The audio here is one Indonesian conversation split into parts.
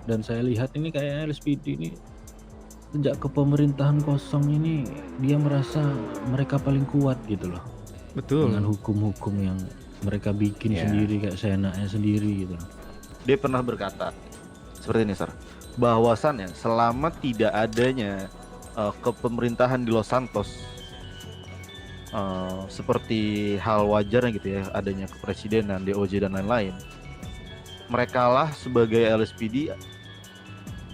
Dan saya lihat ini kayaknya LSPD ini sejak kepemerintahan kosong ini dia merasa mereka paling kuat gitu loh. Dengan Betul. hukum-hukum yang mereka bikin Iya. sendiri kayak seenaknya sendiri gitu loh. Dia pernah berkata seperti ini, Sir, bahwasannya selama tidak adanya kepemerintahan di Los Santos, seperti hal wajarnya gitu ya, adanya kepresidenan, DOJ dan lain-lain, merekalah sebagai LSPD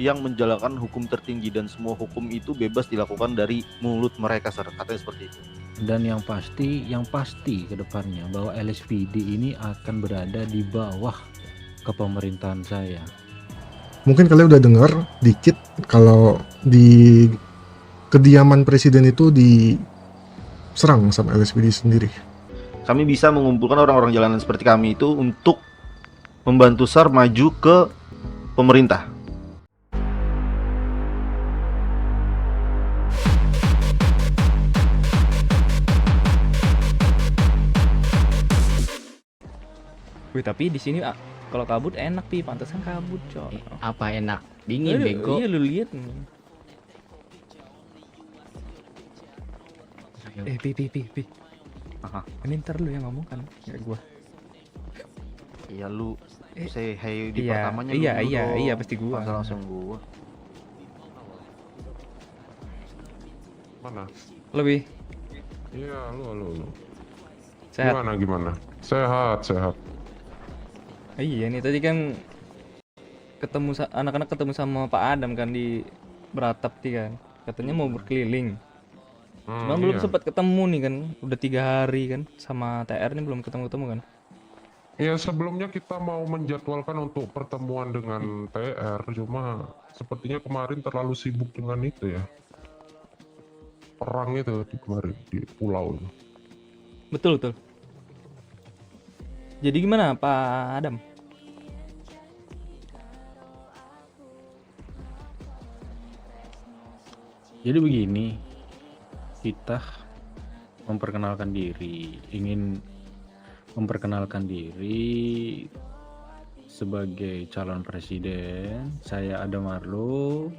yang menjalankan hukum tertinggi dan semua hukum itu bebas dilakukan dari mulut mereka, Sir. Katanya seperti itu. Dan yang pasti ke depannya bahwa LSPD ini akan berada di bawah kepemerintahan saya. Mungkin kalian udah dengar dikit kalau di kediaman presiden itu diserang sama LSPD sendiri. Kami bisa mengumpulkan orang-orang jalanan seperti kami itu untuk membantu SAR maju ke pemerintah. Wih, tapi di sini kalau kabut enak, Pi. Pantesan kabut, Cok. Apa enak? Dingin, bego. Iya, lu lihat nih. Pi. Aha. Ini ntar lu yang ngomong kan, nggak gua. Iya, lu say hey di Iya, pertamanya iya, lu dong. iya, pasti gua. Masa langsung gua. Mana? Lebih Iya, lu. sehat. Gimana? Sehat. Iya, nih tadi kan ketemu anak-anak ketemu sama Pak Adam kan di Beratap kan. Katanya mau berkeliling. Cuman belum Iya. sempat ketemu nih kan. Udah 3 hari kan sama TR nih belum ketemu kan. Iya, sebelumnya kita mau menjadwalkan untuk pertemuan dengan TR, cuma sepertinya kemarin terlalu sibuk dengan itu ya. Perang itu kemarin di pulau itu. Betul. Jadi gimana Pak Adam? Jadi begini, kita ingin memperkenalkan diri sebagai calon presiden. Saya Adam Marlo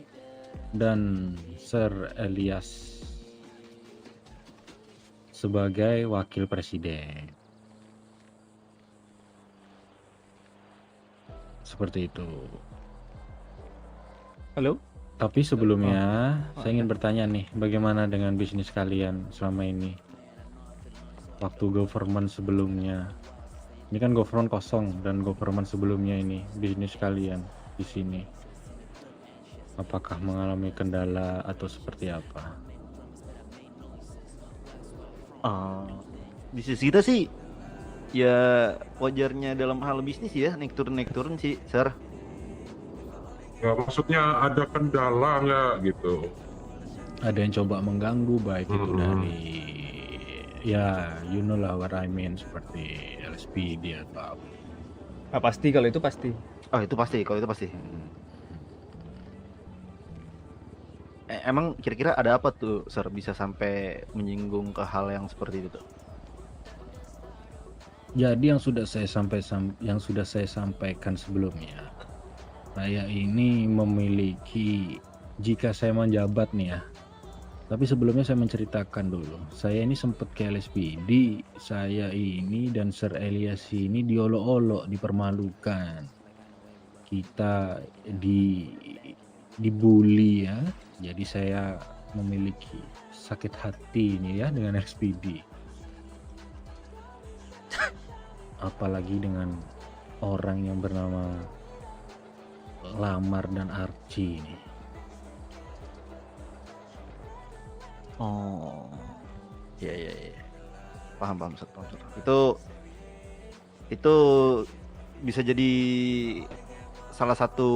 dan Sir Elias sebagai wakil presiden. Seperti itu. Halo? Tapi sebelumnya saya ingin bertanya nih, bagaimana dengan bisnis kalian selama ini? Waktu government sebelumnya. Ini kan government kosong dan government sebelumnya ini bisnis kalian di sini. Apakah mengalami kendala atau seperti apa? Bisnis kita sih ya wajarnya dalam hal bisnis ya, naik turun sih, Sir. Ya, maksudnya ada kendala nggak gitu? Ada yang coba mengganggu baik itu dari ya you know lah what I mean, seperti LSPD atau apa. Pasti kalau itu pasti. Oh, itu pasti, kalau itu pasti. Emang kira-kira ada apa tuh, Sir, bisa sampai menyinggung ke hal yang seperti itu tuh? Jadi yang sudah saya sampaikan sebelumnya, saya ini memiliki, jika saya menjabat nih ya, tapi sebelumnya saya menceritakan dulu, saya ini sempat ke LSPD, saya ini dan Sir Elias ini diolok-olok, dipermalukan, kita dibully ya. Jadi saya memiliki sakit hati ini ya dengan LSPD. Apalagi dengan orang yang bernama Lamar dan Archie ini. Oh, iya. Paham. Itu bisa jadi salah satu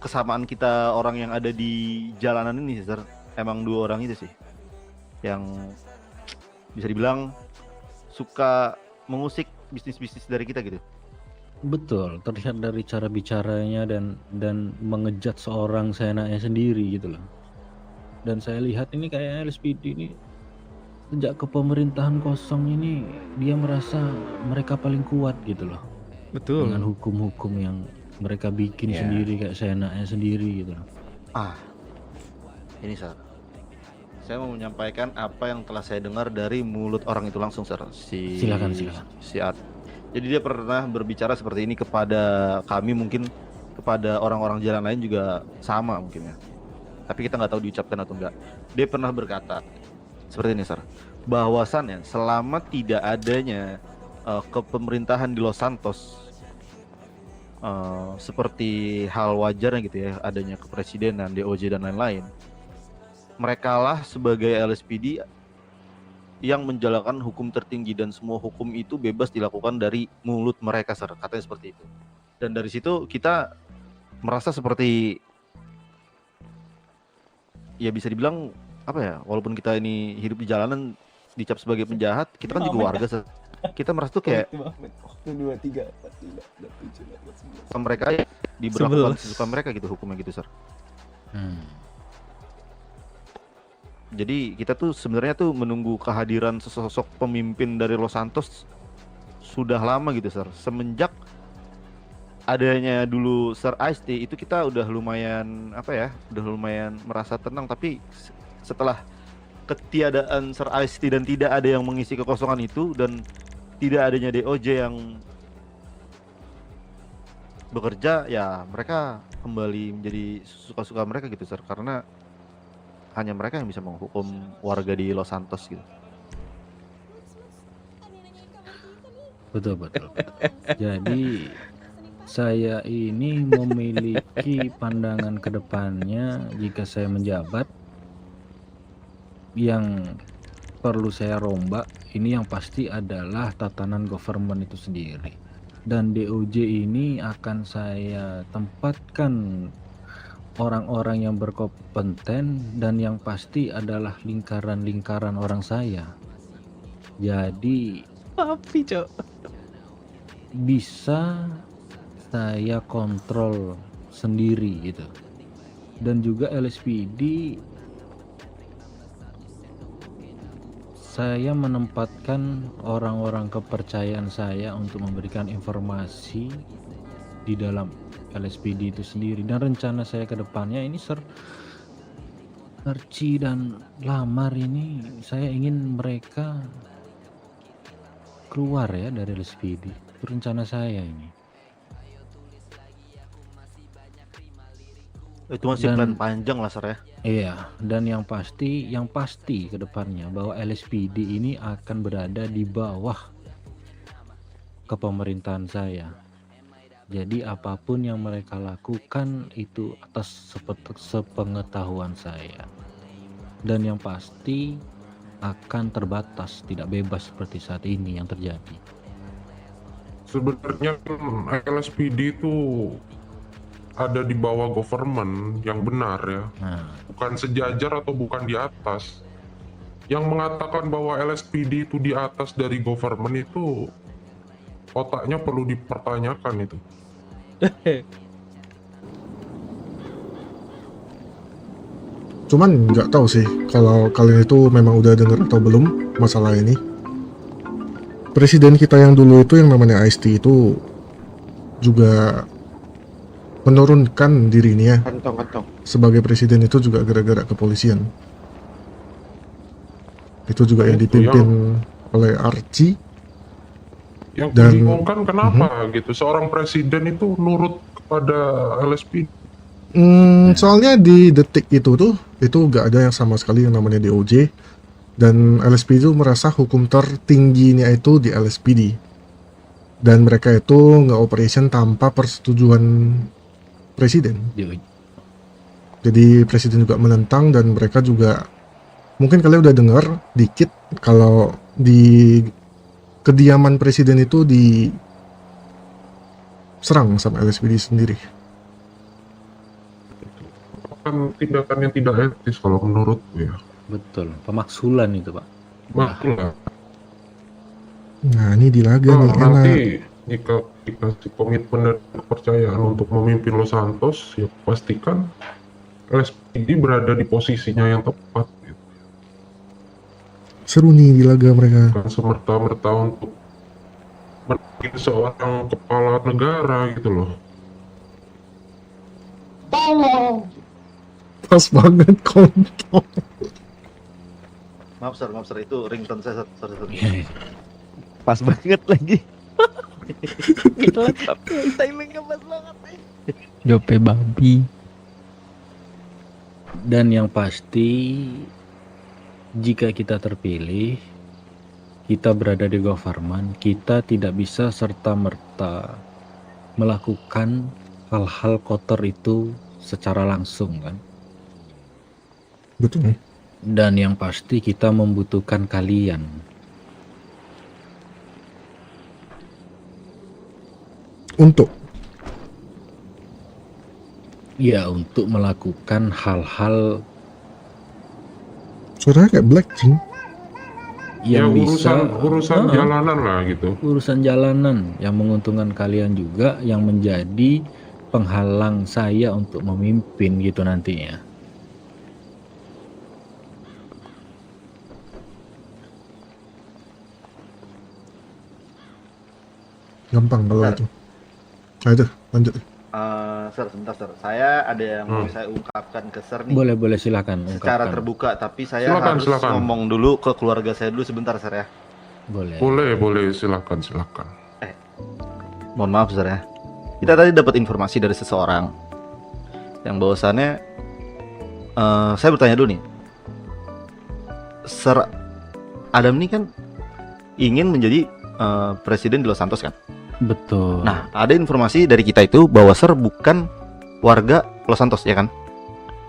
kesamaan kita orang yang ada di jalanan ini, Sir. Emang 2 orang itu sih yang bisa dibilang suka mengusik bisnis-bisnis dari kita gitu. Betul, terlihat dari cara bicaranya dan mengejat seorang seenaknya sendiri gitu loh. Dan saya lihat ini kayaknya LSPD ini sejak kepemerintahan kosong ini dia merasa mereka paling kuat gitu loh. Betul. Dengan hukum-hukum yang Mereka bikin Iya. sendiri kayak seenaknya sendiri gitu. Ah, ini Sir. Saya mau menyampaikan apa yang telah saya dengar dari mulut orang itu langsung, Sir. Silakan. Si Jadi dia pernah berbicara seperti ini kepada kami, mungkin kepada orang-orang jalan lain juga sama mungkin ya. Tapi kita nggak tahu diucapkan atau enggak. Dia pernah berkata seperti ini, Sir. Bahwasannya selama tidak adanya kepemerintahan di Los Santos, seperti hal wajarnya gitu ya, adanya kepresidenan, DOJ dan lain-lain, merekalah sebagai LSPD yang menjalankan hukum tertinggi dan semua hukum itu bebas dilakukan dari mulut mereka, Sir. Katanya seperti itu. Dan dari situ kita merasa seperti, ya bisa dibilang apa ya, walaupun kita ini hidup di jalanan dicap sebagai penjahat, kita kan juga warga, Sir. Kita merasa tuh kayak mereka diberlakukan sesuka mereka gitu, hukumnya gitu, Sir. Jadi kita tuh sebenarnya tuh menunggu kehadiran sesosok pemimpin dari Los Santos sudah lama gitu, Sir. Semenjak adanya dulu Sir Ice-T itu kita udah lumayan merasa tenang, tapi setelah ketiadaan Sir Ice-T dan tidak ada yang mengisi kekosongan itu dan tidak adanya DOJ yang bekerja, ya mereka kembali menjadi suka-suka mereka gitu, Sir, karena hanya mereka yang bisa menghukum warga di Los Santos gitu. Betul. Jadi saya ini memiliki pandangan ke depannya jika saya menjabat, yang perlu saya rombak ini yang pasti adalah tatanan government itu sendiri. Dan DOJ ini akan saya tempatkan orang-orang yang berkompeten dan yang pasti adalah lingkaran-lingkaran orang saya. Jadi Papi, Cok. bisa saya kontrol sendiri gitu. Dan juga LSPD saya menempatkan orang-orang kepercayaan saya untuk memberikan informasi di dalam LSPD itu sendiri. Dan rencana saya ke depannya ini Archie dan Lamar ini saya ingin mereka keluar ya dari LSPD. Itu rencana saya ini. Itu masih plan panjang lah, Sir ya. Iya, dan yang pasti ke depannya bahwa LSPD ini akan berada di bawah kepemerintahan saya. Jadi apapun yang mereka lakukan itu atas sepengetahuan saya. Dan yang pasti akan terbatas, tidak bebas seperti saat ini yang terjadi. Sebenarnya LSPD itu ada di bawah government yang benar ya, Nah, bukan sejajar atau bukan di atas. Yang mengatakan bahwa LSPD itu di atas dari government itu otaknya perlu dipertanyakan itu. Cuman nggak tahu sih kalau kalian itu memang udah dengar atau belum masalah ini. Presiden kita yang dulu itu yang namanya Ice-T itu juga menurunkan dirinya Kantong. sebagai presiden itu juga gara-gara kepolisian. Itu juga yang dipimpin oleh Archie. Yang Dan- membingungkan kenapa gitu seorang presiden itu nurut kepada LSPD. Soalnya di detik itu gak ada yang sama sekali yang namanya DOJ, dan LSPD itu merasa hukum tertingginya itu di LSPD, dan mereka itu nge-operation tanpa persetujuan presiden. Jadi presiden juga menentang, dan mereka juga, mungkin kalian udah dengar dikit kalau di kediaman presiden itu diserang sama LSPD sendiri. Kan tindakan yang tidak etis kalau menurutku ya. betul, pemaksulan itu Pak. Makanya Nah ini di Laga nih, enak. nanti jika dikasih komitmen dan kepercayaan untuk memimpin Los Santos, ya pastikan LSPD berada di posisinya yang tepat gitu. Seru nih di Laga mereka. Bukan semerta-merta untuk menjadi seorang kepala negara gitu loh. Pas banget kontol. Maaf sir, itu ringtone saya sir. Iya, Pas banget lagi. Gila, tapi timingnya pas banget. Jope babi. Dan yang pasti jika kita terpilih, kita berada di government, kita tidak bisa serta-merta melakukan hal-hal kotor itu secara langsung kan. Betul. Dan yang pasti kita membutuhkan kalian. Untuk Ya, untuk melakukan hal-hal suaranya kayak Blackpink. Ya yang bisa urusan Ah, jalanan lah gitu. urusan jalanan yang menguntungkan kalian juga, yang menjadi penghalang saya untuk memimpin gitu nantinya. Gampang kalau Bentar. itu. Nah itu, lanjut. Sir, sebentar sir. Saya ada yang mau saya ungkapkan ke sir nih. Boleh silakan Secara ungkapkan. terbuka, tapi saya Silakan, harus silakan. ngomong dulu ke keluarga saya dulu sebentar sir ya. Boleh, silakan. Mohon maaf sir ya. Kita tadi dapat informasi dari seseorang yang bahwasannya saya bertanya dulu nih. Sir Adam ini kan ingin menjadi presiden di Los Santos kan? Betul. Nah, ada informasi dari kita itu bahwa Sir bukan warga Los Santos ya kan?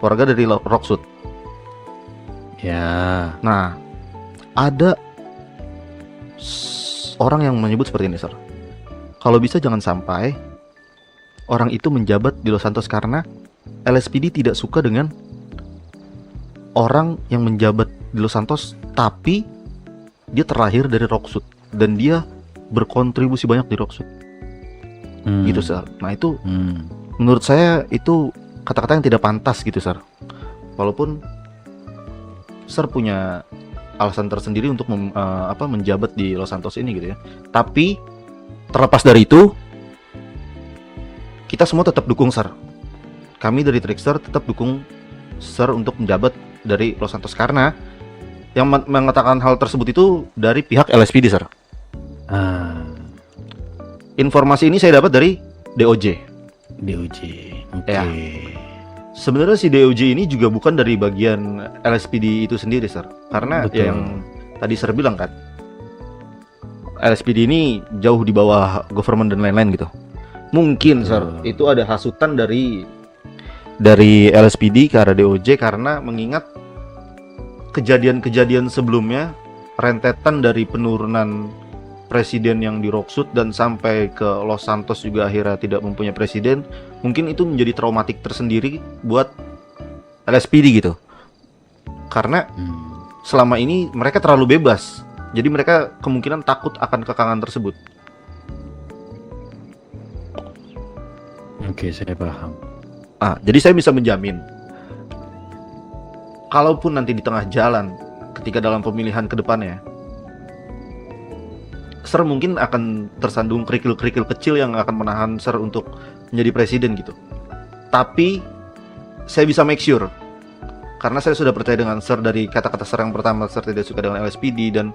Warga dari Rockwood. Ya, Nah, ada orang yang menyebut seperti ini, Sir. Kalau bisa jangan sampai orang itu menjabat di Los Santos karena LSPD tidak suka dengan orang yang menjabat di Los Santos tapi dia terlahir dari Rockwood dan dia berkontribusi banyak di Rockwood. Gitu, Sir. Nah, itu menurut saya itu kata-kata yang tidak pantas gitu, Sir. Walaupun Sir punya alasan tersendiri untuk menjabat di Los Santos ini gitu ya. Tapi terlepas dari itu, kita semua tetap dukung Sir. Kami dari Trickster tetap dukung Sir untuk menjabat dari Los Santos karena yang mengatakan hal tersebut itu dari pihak LSPD, Sir. Informasi ini saya dapat dari DOJ. DOJ. Oke. Ya. Sebenarnya si DOJ ini juga bukan dari bagian LSPD itu sendiri, Sir. Karena Betul. ya yang tadi Sir bilang kan, LSPD ini jauh di bawah government dan lain-lain gitu. Mungkin, Sir, itu ada hasutan dari LSPD ke arah DOJ karena mengingat kejadian-kejadian sebelumnya, rentetan dari penurunan presiden yang di Rockwood dan sampai ke Los Santos juga akhirnya tidak mempunyai presiden, mungkin itu menjadi traumatik tersendiri buat LSPD gitu. Karena selama ini mereka terlalu bebas, jadi mereka kemungkinan takut akan kekangan tersebut. Oke, saya paham. Jadi saya bisa menjamin, kalaupun nanti di tengah jalan, ketika dalam pemilihan ke depannya, Sir mungkin akan tersandung kerikil-kerikil kecil yang akan menahan Sir untuk menjadi presiden gitu. Tapi saya bisa make sure, karena saya sudah percaya dengan Sir dari kata-kata Sir yang pertama, Sir tidak suka dengan LSPD dan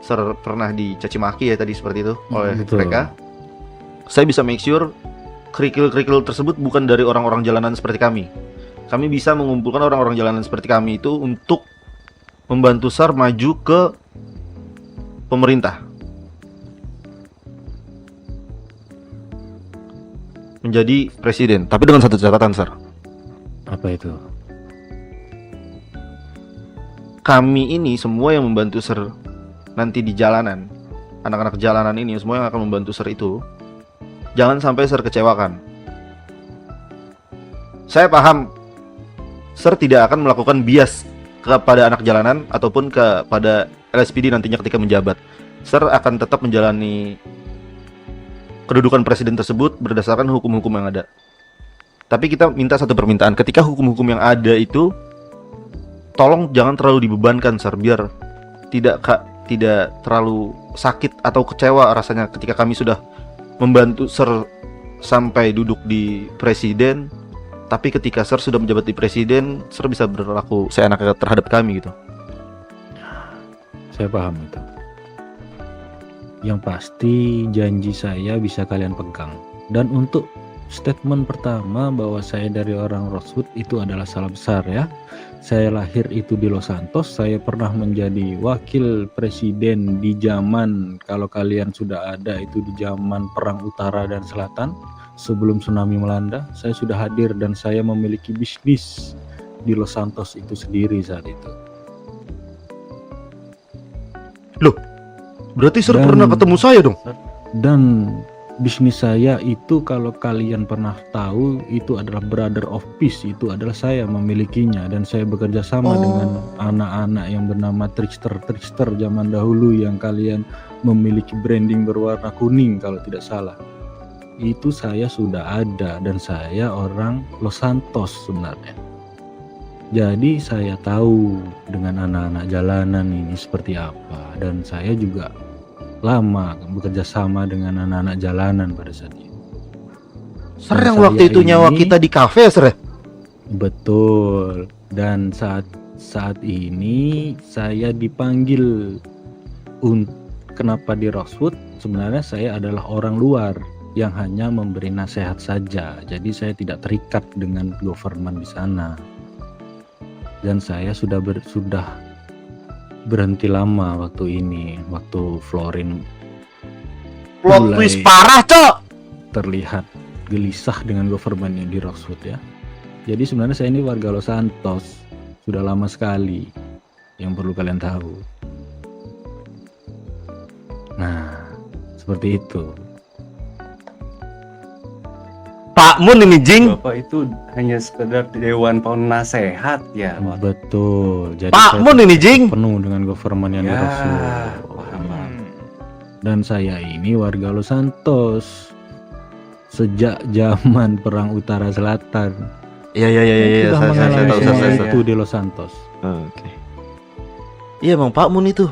Sir pernah dicaci maki ya tadi seperti itu oleh Betul. mereka. Saya bisa make sure kerikil-kerikil tersebut bukan dari orang-orang jalanan seperti kami. Kami bisa mengumpulkan orang-orang jalanan seperti kami itu untuk membantu Sir maju ke pemerintah, menjadi presiden. Tapi dengan satu catatan, Sir. Apa itu? Kami ini semua yang membantu Sir nanti di jalanan, anak-anak jalanan ini semua yang akan membantu Sir itu, jangan sampai Sir kecewakan. Saya paham Sir tidak akan melakukan bias kepada anak jalanan ataupun kepada LSPD nantinya ketika menjabat. Sir akan tetap menjalani kedudukan presiden tersebut berdasarkan hukum-hukum yang ada. Tapi kita minta satu permintaan, ketika hukum-hukum yang ada itu tolong jangan terlalu dibebankan, Sir, biar tidak terlalu sakit atau kecewa rasanya ketika kami sudah membantu Sir sampai duduk di presiden, Tapi ketika Sir sudah menjabat di presiden, Sir bisa berlaku seenaknya terhadap kami gitu. Saya paham itu. Yang pasti janji saya bisa kalian pegang. Dan untuk statement pertama bahwa saya dari orang Rosewood itu adalah salah besar ya. Saya lahir itu di Los Santos, saya pernah menjadi wakil presiden di zaman, kalau kalian sudah ada itu di zaman Perang Utara dan Selatan, sebelum tsunami melanda, saya sudah hadir dan saya memiliki bisnis di Los Santos itu sendiri saat itu. Loh, berarti Sir Dan- pernah ketemu saya dong? Dan bisnis saya itu kalau kalian pernah tahu itu adalah Brother of Peace, itu adalah saya memilikinya dan saya bekerja sama dengan anak-anak yang bernama trickster zaman dahulu yang kalian memiliki branding berwarna kuning kalau tidak salah. Itu saya sudah ada dan saya orang Los Santos sebenarnya. Jadi saya tahu dengan anak-anak jalanan ini seperti apa dan saya juga lama bekerja sama dengan anak-anak jalanan pada saat itu. Sir Dan yang waktu saya itu nyawa ini- kita di kafe ya, Sir ya? Betul. Dan saat ini saya dipanggil kenapa di Rosewood? Sebenarnya saya adalah orang luar yang hanya memberi nasihat saja. Jadi saya tidak terikat dengan government di sana. Dan saya sudah berhenti lama waktu ini, waktu Florin Plot mulai twist parah, Cok! terlihat gelisah dengan government yang di Rosewood ya. Jadi sebenarnya saya ini warga Los Santos sudah lama sekali, yang perlu kalian tahu. Nah, seperti itu. Pak Mun ini, Jing! Bapak itu hanya sekedar dewan penasehat ya, Pak. Betul. Jadi Pak saya Mun ini, Jing! penuh dengan government yang di Ya, Rosewood. paham. Dan saya ini warga Los Santos sejak zaman Perang Utara Selatan. Iya, Sudah saya mengalami tahu, semua saya. itu di Los Santos. Oke. Iya, Bang Pak Mun itu.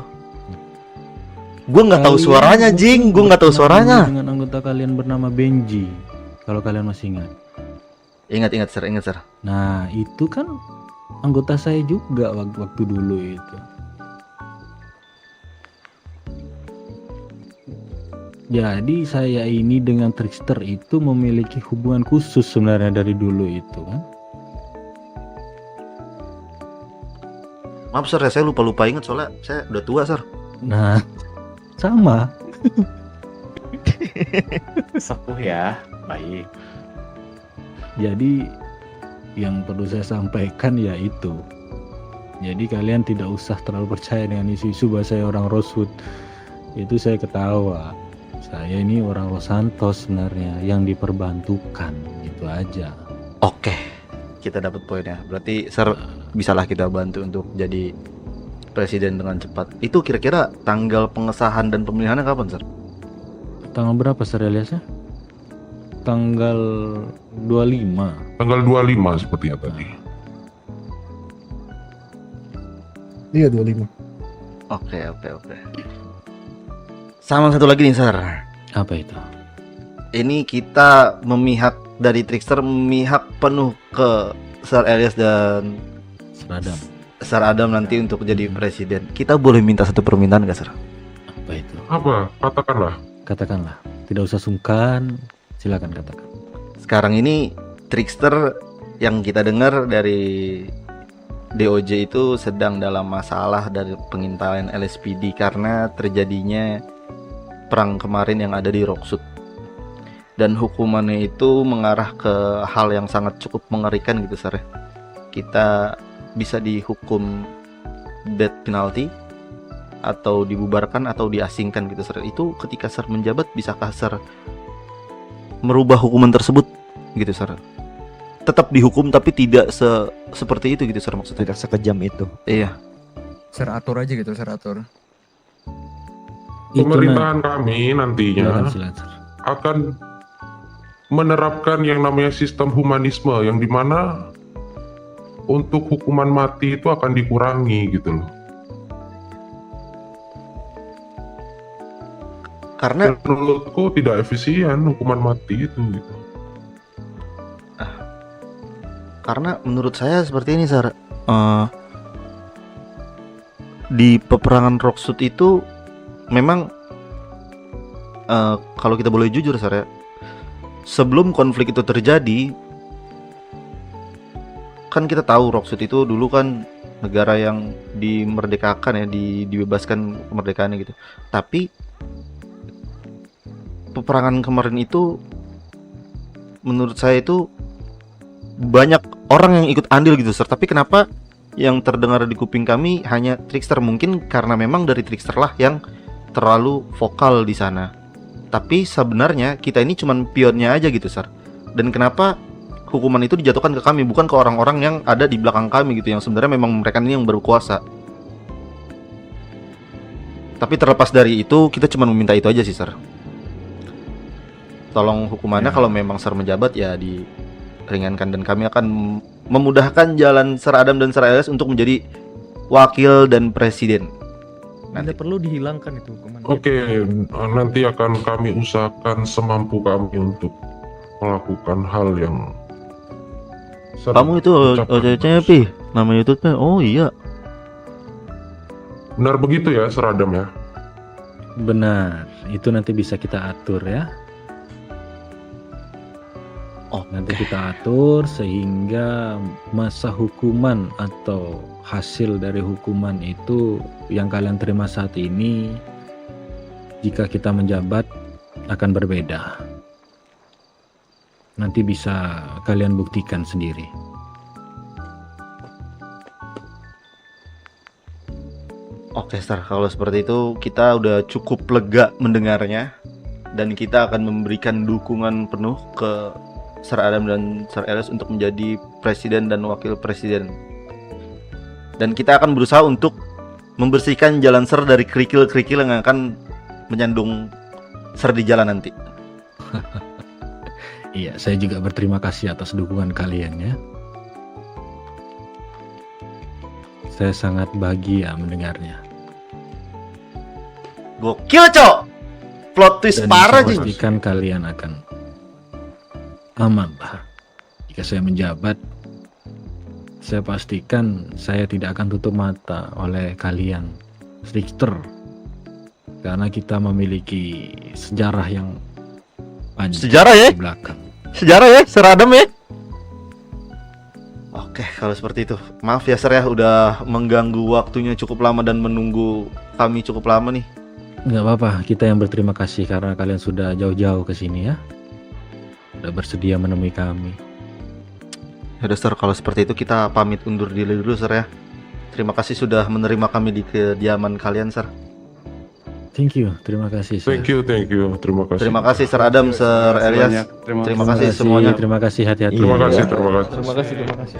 Gue nggak tahu Kalian suaranya, mungkin Jing. Gue nggak tahu berkenal suaranya. dengan anggota kalian bernama Benji, kalau kalian masih ingat. Ingat, Sir. Nah, itu kan anggota saya juga waktu dulu itu. Jadi saya ini dengan trickster itu memiliki hubungan khusus sebenarnya dari dulu itu kan. Maaf, Sir, ya, saya lupa ingat soalnya saya udah tua, Sir. Nah, sama. Sepuh ya, baik. Jadi yang perlu saya sampaikan ya itu. Jadi kalian tidak usah terlalu percaya dengan isu-isu bahwa saya orang Rosewood. Itu saya ketawa. Saya ini orang Los Santos sebenarnya yang diperbantukan, gitu aja. Oke, kita dapat poinnya. Berarti Sir bisalah kita bantu untuk jadi presiden dengan cepat. Itu kira-kira tanggal pengesahan dan pemilihannya kapan, Sir? Tanggal berapa Sir Elias ya? Tanggal 25. Tanggal 25 sepertinya tadi. Iya 25. Oke. Sama satu lagi nih, Sir. Apa itu? Ini kita memihak dari trickster, memihak penuh ke Sir Elias dan Seradam. Sir Adam nanti untuk jadi presiden. Kita boleh minta satu permintaan nggak, Sir? Apa itu? Apa? Katakanlah. Katakanlah. Tidak usah sungkan. Silakan katakan. Sekarang ini trickster yang kita dengar dari DOJ itu sedang dalam masalah dari pengintaian LSPD karena terjadinya perang kemarin yang ada di Rosewood. Dan hukumannya itu mengarah ke hal yang sangat cukup mengerikan gitu, Sir. Kita bisa dihukum death penalty atau dibubarkan atau diasingkan gitu, Sir. Itu ketika Sir menjabat, bisakah Sir merubah hukuman tersebut gitu, Sir? Tetap dihukum tapi tidak seperti itu gitu, Sir, maksudnya. Tidak sekejam itu. Iya. Ser atur aja gitu, ser atur. Pemerintahan kami nantinya Silakan, Sir. akan menerapkan yang namanya sistem humanisme yang dimana untuk hukuman mati itu akan dikurangi gitu loh. Karena Dan menurutku tidak efisien hukuman mati itu gitu. Karena menurut saya seperti ini, Sir. Di peperangan Rocksud itu memang kalau kita boleh jujur, Sir, ya, sebelum konflik itu terjadi, kan kita tahu Rocksud itu dulu kan negara yang dimerdekakan ya, dibebaskan kemerdekaannya gitu. Tapi peperangan kemarin itu menurut saya itu banyak orang yang ikut andil gitu, Sir. Tapi kenapa yang terdengar di kuping kami hanya Trickster? Mungkin karena memang dari Trickster lah yang terlalu vokal di sana. Tapi sebenarnya kita ini cuman pionnya aja gitu, Sir. Dan kenapa hukuman itu dijatuhkan ke kami, bukan ke orang-orang yang ada di belakang kami gitu, yang sebenarnya memang mereka ini yang berkuasa. Tapi terlepas dari itu, kita cuma meminta itu aja sih, Sir. Tolong hukumannya kalau memang Sir menjabat ya diringankan, dan kami akan memudahkan jalan Sir Adam dan Sir Elias untuk menjadi wakil dan presiden. Bila perlu dihilangkan itu hukuman. Oke, nanti akan kami usahakan semampu kami untuk melakukan hal yang Kamu itu OCC Pi, nama YouTube-nya. Oh iya. benar begitu ya, Sir Adam ya. Benar, itu nanti bisa kita atur ya. Oh, Nanti kita atur sehingga masa hukuman atau hasil dari hukuman itu yang kalian terima saat ini, jika kita menjabat akan berbeda. Nanti bisa kalian buktikan sendiri. Oke, Sir, kalau seperti itu kita udah cukup lega mendengarnya, dan kita akan memberikan dukungan penuh ke Sir Adam dan Sir Elias untuk menjadi presiden dan wakil presiden. Dan kita akan berusaha untuk membersihkan jalan Sir dari kerikil-kerikil yang akan menyandung Sir di jalan nanti. Iya, saya juga berterima kasih atas dukungan kalian ya. Saya sangat bahagia mendengarnya. Gokil, Cok! Plot twist Dan parah, saya Jing. pastikan kalian akan aman lah. Jika saya menjabat, saya pastikan saya tidak akan tutup mata oleh kalian Trickster, karena kita memiliki sejarah yang panjang Sejarah ya? di belakang. Sejarah ya, Sir Adam ya? Oke, kalau seperti itu. Maaf ya, Sir ya, udah mengganggu waktunya cukup lama dan menunggu kami cukup lama nih. Nggak apa-apa, kita yang berterima kasih karena kalian sudah jauh-jauh ke sini ya. Sudah bersedia menemui kami. Yaudah, Sir, kalau seperti itu kita pamit undur diri dulu, Sir ya. Terima kasih sudah menerima kami di kediaman kalian, Sir. Thank you, terima kasih. Sir. Thank you. Terima kasih. Terima kasih, Sir Adam, Sir Elias. Banyak. Terima kasih semuanya. Terima kasih, hati-hati. Terima kasih. Terima kasih.